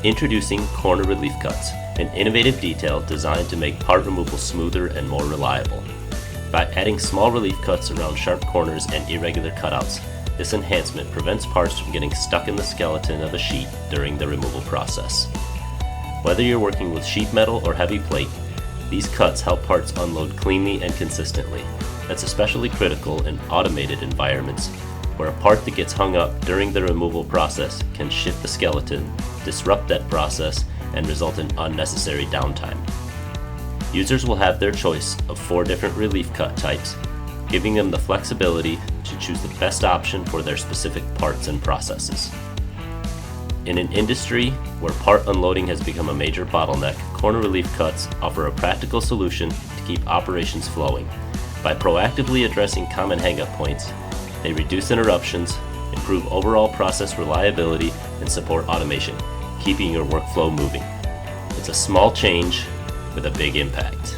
Introducing corner relief cuts, an innovative detail designed to make part removal smoother and more reliable. By adding small relief cuts around sharp corners and irregular cutouts, this enhancement prevents parts from getting stuck in the skeleton of a sheet during the removal process. Whether you're working with sheet metal or heavy plate, these cuts help parts unload cleanly and consistently. That's especially critical in automated environments, where a part that gets hung up during the removal process can shift the skeleton, disrupt that process, and result in unnecessary downtime. Users will have their choice of 4 different relief cut types, giving them the flexibility to choose the best option for their specific parts and processes. In an industry where part unloading has become a major bottleneck, corner relief cuts offer a practical solution to keep operations flowing. By proactively addressing common hang-up points, they reduce interruptions, improve overall process reliability, and support automation, keeping your workflow moving. It's a small change with a big impact.